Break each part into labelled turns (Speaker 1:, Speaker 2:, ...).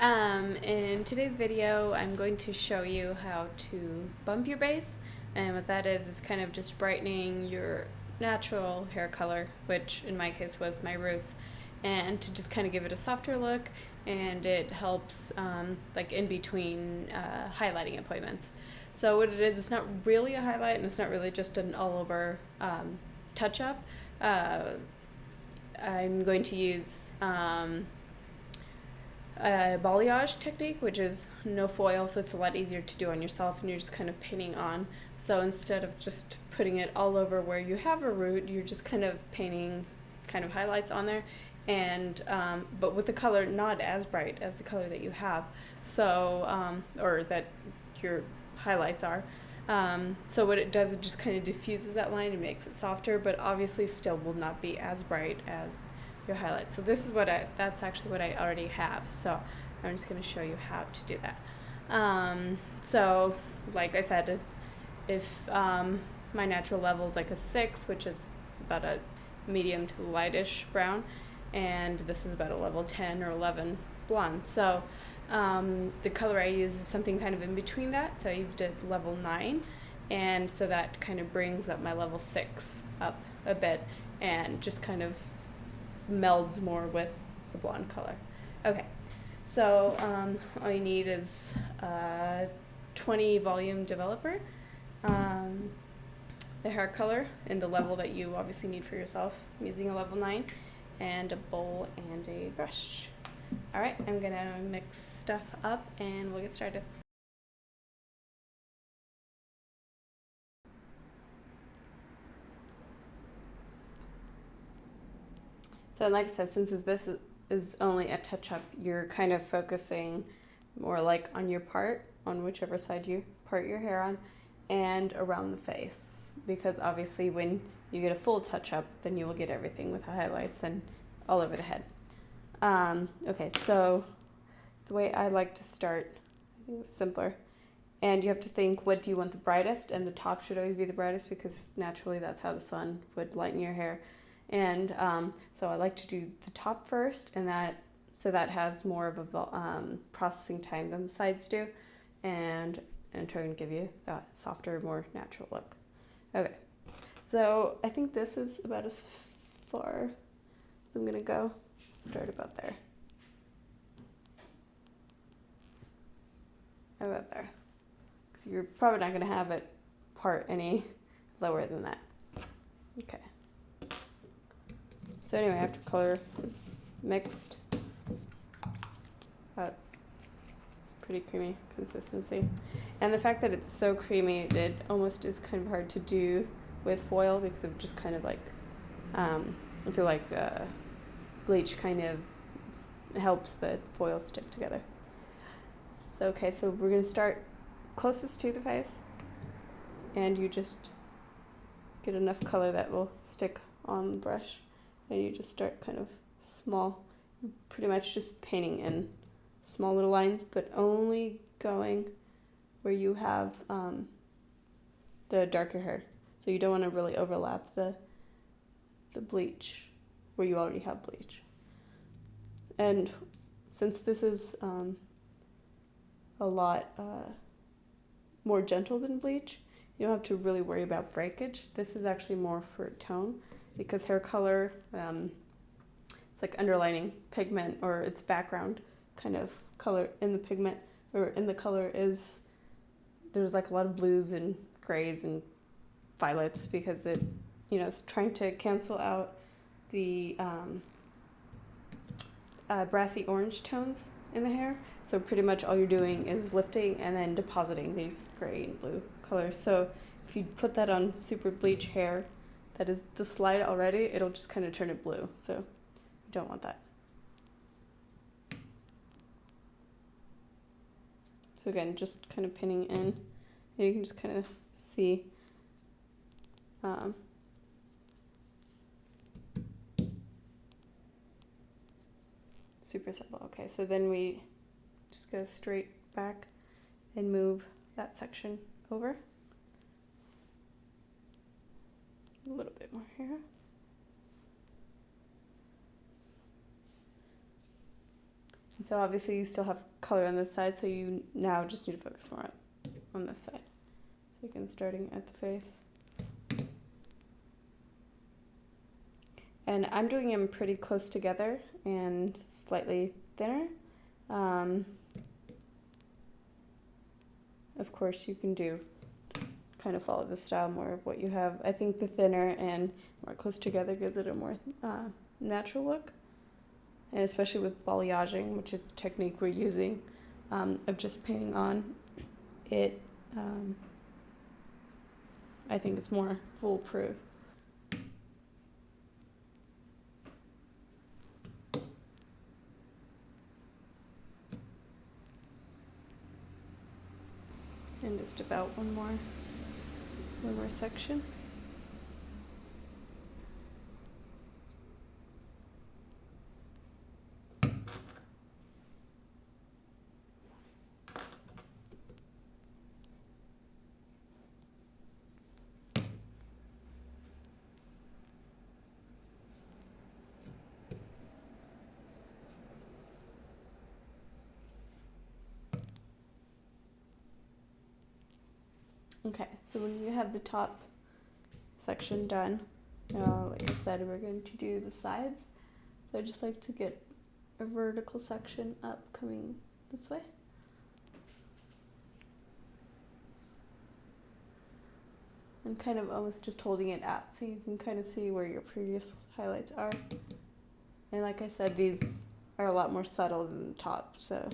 Speaker 1: In today's video, I'm going to show you how to bump your base, and what that is kind of just brightening your natural hair color, which in my case was my roots, and to just kind of give it a softer look, and it helps like in between highlighting appointments. So what it is, it's not really a highlight, and it's not really just an all-over touch-up. I'm going to use a balayage technique, which is no foil, so it's a lot easier to do on yourself, and you're just kind of painting on. So instead of just putting it all over where you have a root, you're just kind of painting kind of highlights on there, and but with the color not as bright as the color that you have, so or that your highlights are. So what it does, it just kind of diffuses that line and makes it softer, but obviously still will not be as bright as your highlights. So this is that's actually what I already have. So I'm just going to show you how to do that. So like I said, if my natural level is like a 6, which is about a medium to lightish brown, and this is about a level 10 or 11 blonde. So the color I use is something kind of in between that. So I used a level 9, and so that kind of brings up my level 6 up a bit, and just kind of melds more with the blonde color. Okay, so all you need is a 20 volume developer, the hair color in the level that you obviously need for yourself. I'm using a level 9, and a bowl and a brush. All right, I'm gonna mix stuff up and we'll get started. So like I said, since this is only a touch-up, you're kind of focusing more like on your part, on whichever side you part your hair on, and around the face. Because obviously when you get a full touch-up, then you will get everything with highlights and all over the head. Okay, so the way I like to start, I think it's simpler. And you have to think, what do you want the brightest? And the top should always be the brightest, because naturally that's how the sun would lighten your hair. And so I like to do the top first, and that has more of a processing time than the sides do, and trying to give you that softer, more natural look. Okay, so I think this is about as far as I'm gonna go. Start about there. About there. So you're probably not gonna have it part any lower than that. Okay. So anyway, after color is mixed, pretty creamy consistency. And the fact that it's so creamy, it almost is kind of hard to do with foil, because it just kind of like, I feel like bleach kind of helps the foil stick together. So okay, so we're gonna start closest to the face, and you just get enough color that will stick on the brush, and you just start kind of small, pretty much just painting in small little lines, but only going where you have the darker hair. So you don't want to really overlap the bleach where you already have bleach. And since this is a lot more gentle than bleach, you don't have to really worry about breakage. This is actually more for tone, because hair color, it's like underlining pigment, or its background kind of color in the pigment, or in the color is, there's like a lot of blues and grays and violets, because it, it's trying to cancel out the brassy orange tones in the hair. So pretty much all you're doing is lifting and then depositing these gray and blue colors. So if you put that on super bleach hair that is this light already, it'll just kind of turn it blue. So you don't want that. So again, just kind of pinning in, and you can just kind of see super simple. Okay, so then we just go straight back and move that section over. A little bit more here. And so obviously you still have color on this side, so you now just need to focus more on this side. So again, starting at the face. And I'm doing them pretty close together and slightly thinner. Of course, you can do kind of follow the style more of what you have. I think the thinner and more close together gives it a more natural look. And especially with balayaging, which is the technique we're using, of just painting on it, I think it's more foolproof. And just about one more section. Okay, so when you have the top section done, like I said, we're going to do the sides. So I just like to get a vertical section up coming this way. And kind of almost just holding it out so you can kind of see where your previous highlights are. And like I said, these are a lot more subtle than the top, so.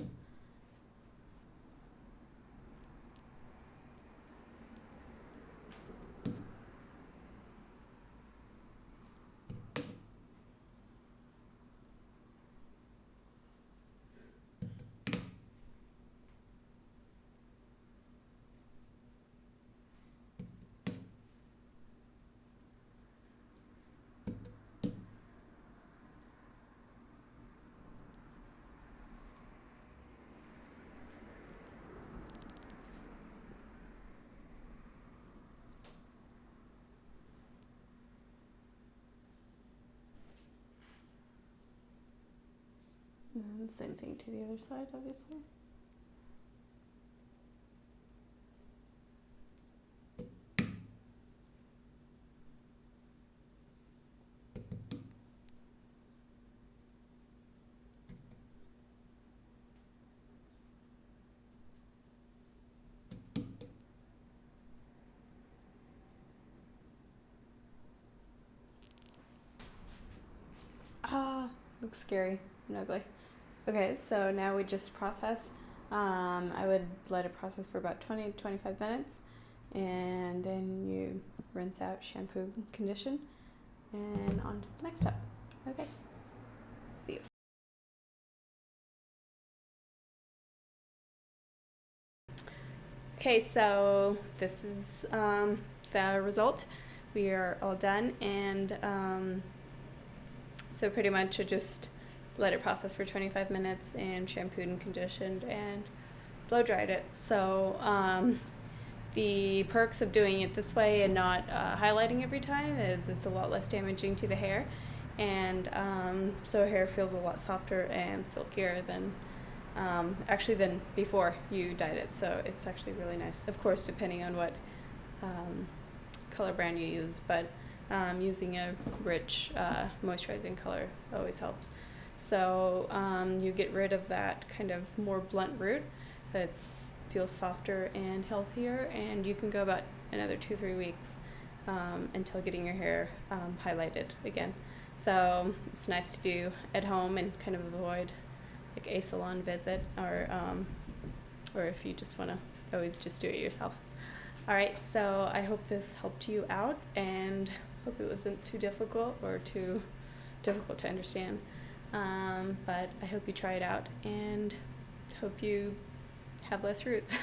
Speaker 1: And same thing to the other side, obviously. Looks scary and ugly. Okay, so now we just process. I would let it process for about 20 to 25 minutes, and then you rinse out, shampoo, condition, and on to the next step. Okay, see you. Okay, so this is the result. We are all done, and so pretty much I just let it process for 25 minutes and shampooed and conditioned and blow dried it. So the perks of doing it this way and not highlighting every time is it's a lot less damaging to the hair, and so hair feels a lot softer and silkier than actually than before you dyed it. So it's actually really nice, of course depending on what color brand you use, but using a rich moisturizing color always helps. So you get rid of that kind of more blunt root that feels softer and healthier, and you can go about another 2-3 weeks until getting your hair highlighted again. So it's nice to do at home and kind of avoid like a salon visit, or if you just want to always just do it yourself. All right, so I hope this helped you out, and hope it wasn't too difficult or too difficult to understand. But I hope you try it out and hope you have less roots.